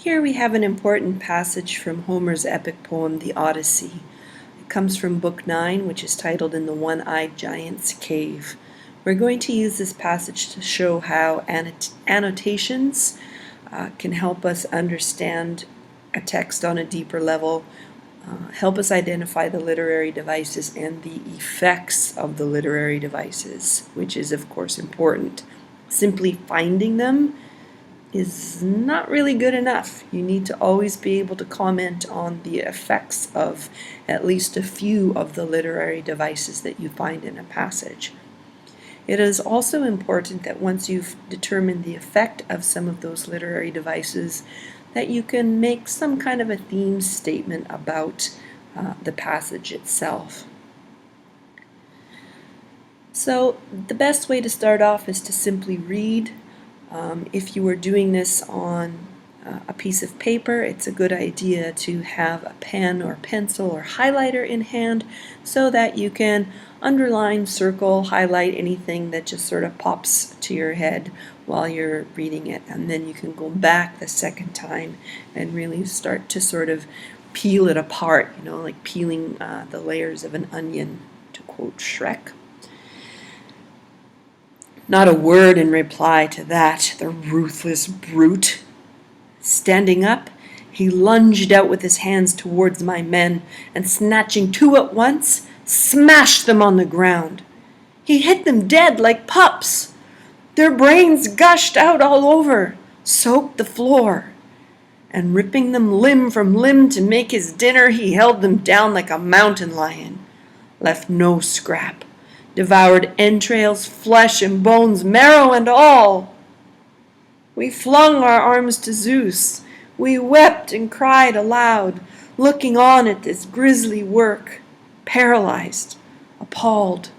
Here we have an important passage from Homer's epic poem, The Odyssey. It comes from Book 9, which is titled In the One-Eyed Giant's Cave. We're going to use this passage to show how annotations can help us understand a text on a deeper level, help us identify the literary devices and the effects of the literary devices, which is of course important. Simply finding them is not really good enough. You need to always be able to comment on the effects of at least a few of the literary devices that you find in a passage. It is also important that once you've determined the effect of some of those literary devices, that you can make some kind of a theme statement about the passage itself. So the best way to start off is to simply read. If you were doing this on a piece of paper, it's a good idea to have a pen or pencil or highlighter in hand so that you can underline, circle, highlight anything that just sort of pops to your head while you're reading it, and then you can go back the second time and really start to sort of peel it apart, like peeling the layers of an onion, to quote Shrek. Not a word in reply to that, the ruthless brute. Standing up, he lunged out with his hands towards my men, and snatching two at once, smashed them on the ground. He hit them dead like pups. Their brains gushed out all over, soaked the floor, and ripping them limb from limb to make his dinner, he held them down like a mountain lion, left no scrap, devoured entrails, flesh and bones, marrow and all. We flung our arms to Zeus. We wept and cried aloud, looking on at this grisly work, paralyzed, appalled.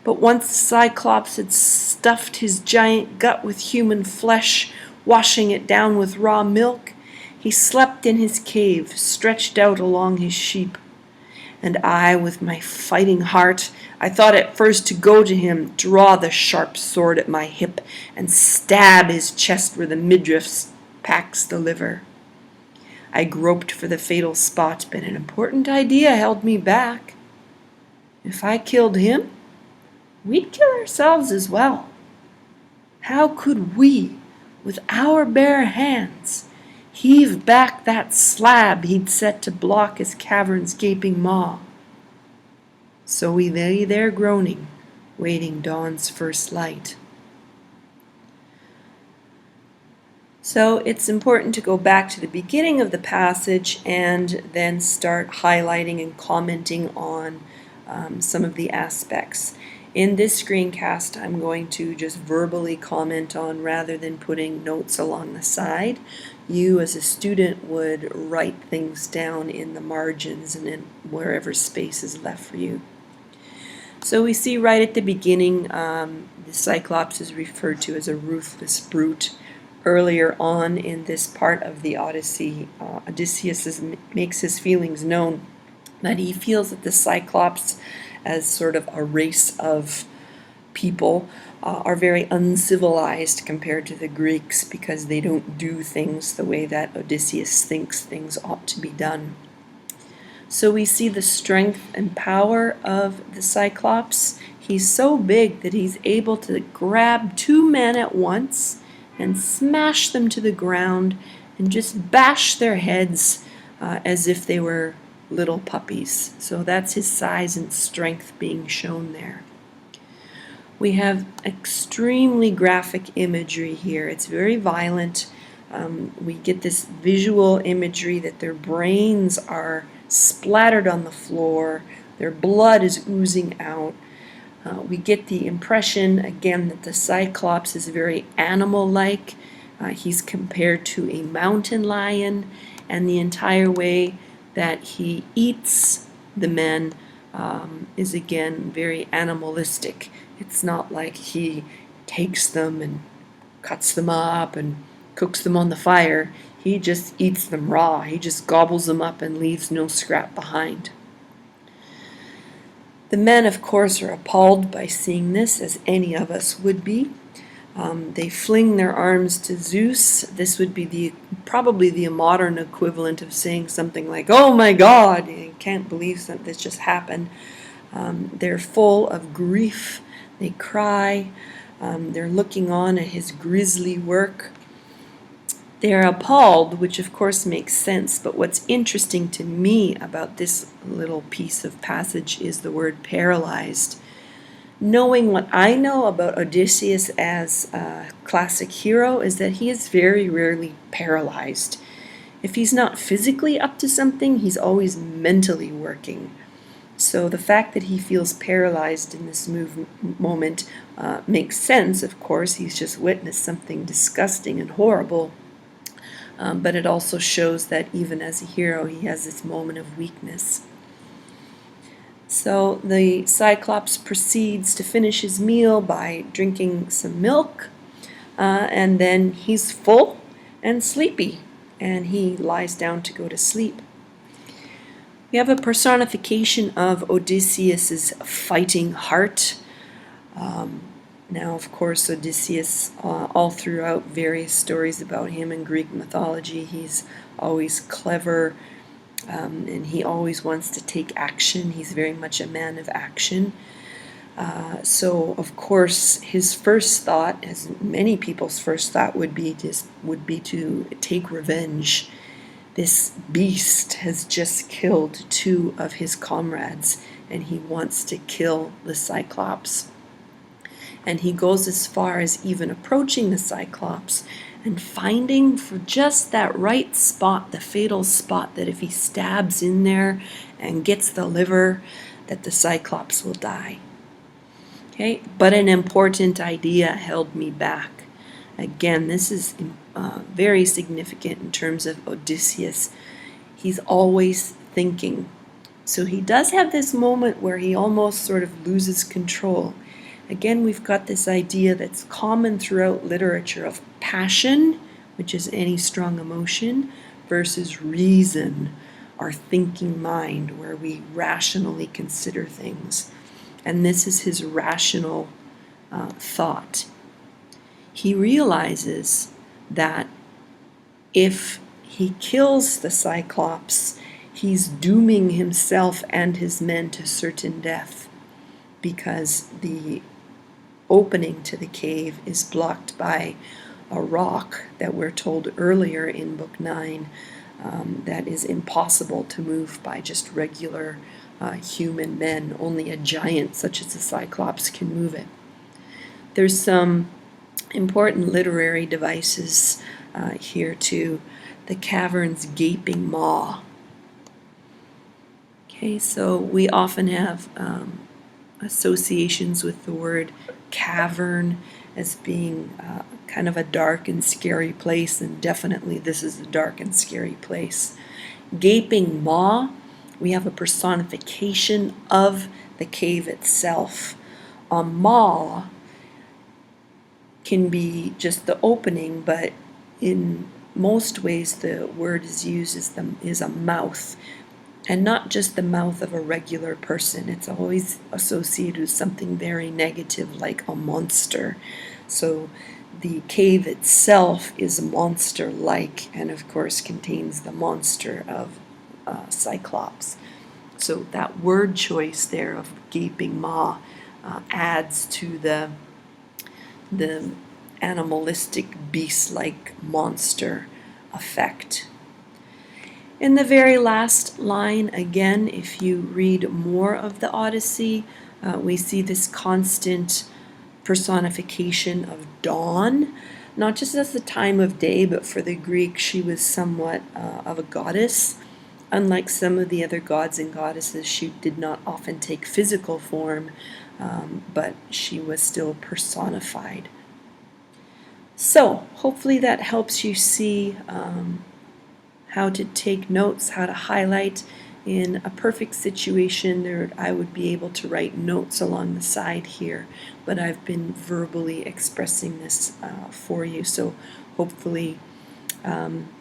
But once the Cyclops had stuffed his giant gut with human flesh, washing it down with raw milk, he slept in his cave, stretched out along his sheep. And I, with my fighting heart, I thought at first to go to him, draw the sharp sword at my hip, and stab his chest where the midriff packs the liver. I groped for the fatal spot, but an important idea held me back. If I killed him, we'd kill ourselves as well. How could we, with our bare hands, heave back that slab he'd set to block his cavern's gaping maw? So we lay there groaning, waiting dawn's first light. So it's important to go back to the beginning of the passage and then start highlighting and commenting on some of the aspects. In this screencast, I'm going to just verbally comment on rather than putting notes along the side. You as a student would write things down in the margins and in wherever space is left for you. So we see right at the beginning, the Cyclops is referred to as a ruthless brute. Earlier on in this part of the Odyssey, Odysseus makes his feelings known, that he feels that the Cyclops, as sort of a race of people, are very uncivilized compared to the Greeks because they don't do things the way that Odysseus thinks things ought to be done. So we see the strength and power of the Cyclops. He's so big that he's able to grab two men at once and smash them to the ground and just bash their heads as if they were little puppies. So that's his size and strength being shown there. We have extremely graphic imagery here. It's very violent. We get this visual imagery that their brains are splattered on the floor, their blood is oozing out. We get the impression, again, that the Cyclops is very animal-like. He's compared to a mountain lion, and the entire way that he eats the men is again very animalistic. It's not like he takes them and cuts them up and cooks them on the fire. He just eats them raw. He just gobbles them up and leaves no scrap behind. The men, of course, are appalled by seeing this, as any of us would be. They fling their arms to Zeus. This would be probably the modern equivalent of saying something like, "Oh my God, I can't believe that this just happened." They're full of grief. They cry. They're looking on at his grisly work. They're appalled, which of course makes sense, but what's interesting to me about this little piece of passage is the word paralyzed. Knowing what I know about Odysseus as a classic hero is that he is very rarely paralyzed. If he's not physically up to something, he's always mentally working. So the fact that he feels paralyzed in this moment makes sense, of course. He's just witnessed something disgusting and horrible. But it also shows that even as a hero, he has this moment of weakness. So the Cyclops proceeds to finish his meal by drinking some milk, and then he's full and sleepy, and he lies down to go to sleep. We have a personification of Odysseus's fighting heart. Now, of course, Odysseus, all throughout various stories about him in Greek mythology, he's always clever, and he always wants to take action. He's very much a man of action. So, of course, his first thought, as many people's first thought, would be to take revenge. This beast has just killed 2 of his comrades, and he wants to kill the Cyclops. And he goes as far as even approaching the Cyclops and finding for just that right spot, the fatal spot, that if he stabs in there and gets the liver, that the Cyclops will die. Okay, but an important idea held me back. Again, this is very significant in terms of Odysseus. He's always thinking. So he does have this moment where he almost sort of loses control. Again, we've got this idea that's common throughout literature of passion, which is any strong emotion, versus reason, our thinking mind, where we rationally consider things. And this is his rational thought. He realizes that if he kills the Cyclops, he's dooming himself and his men to certain death, because the opening to the cave is blocked by a rock that we're told earlier in Book 9 that is impossible to move by just regular human men. Only a giant such as the Cyclops can move it. There's some important literary devices here too. The cavern's gaping maw. Okay, so we often have associations with the word cavern as being kind of a dark and scary place, and definitely this is a dark and scary place. Gaping maw, we have a personification of the cave itself. A maw can be just the opening, but in most ways the word is used as a mouth, and not just the mouth of a regular person. It's always associated with something very negative, like a monster. So the cave itself is monster-like, and of course contains the monster of Cyclops. So that word choice there of gaping maw adds to the animalistic, beast-like monster effect. In the very last line, again, if you read more of the Odyssey, we see this constant personification of dawn, not just as the time of day, but for the Greek, she was somewhat of a goddess. Unlike some of the other gods and goddesses, she did not often take physical form, but she was still personified. So, hopefully that helps you see how to take notes, how to highlight. In a perfect situation, I would be able to write notes along the side here, but I've been verbally expressing this for you, so hopefully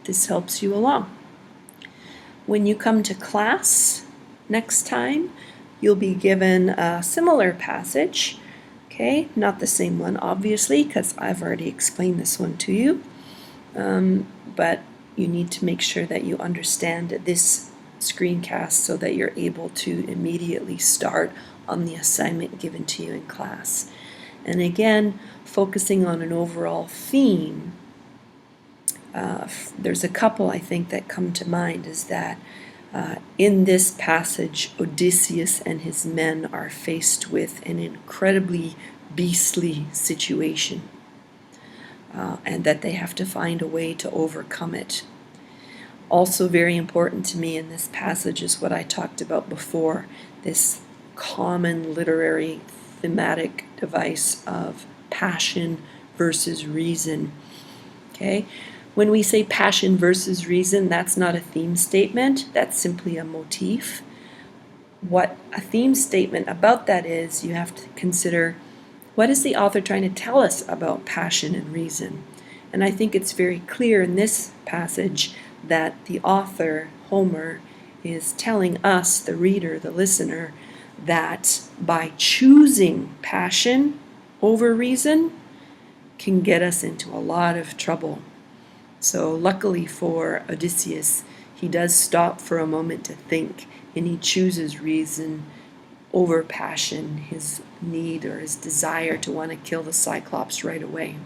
this helps you along. When you come to class next time, you'll be given a similar passage. Okay, not the same one obviously, because I've already explained this one to you, but you need to make sure that you understand this screencast so that you're able to immediately start on the assignment given to you in class. And again, focusing on an overall theme, there's a couple I think that come to mind, is that in this passage, Odysseus and his men are faced with an incredibly beastly situation, and that they have to find a way to overcome it. Also very important to me in this passage is what I talked about before, this common literary thematic device of passion versus reason. Okay? When we say passion versus reason, that's not a theme statement, that's simply a motif. What a theme statement about that is, you have to consider, what is the author trying to tell us about passion and reason? And I think it's very clear in this passage that the author, Homer, is telling us, the reader, the listener, that by choosing passion over reason can get us into a lot of trouble. So luckily for Odysseus, he does stop for a moment to think, and he chooses reason over passion, his need or his desire to want to kill the Cyclops right away.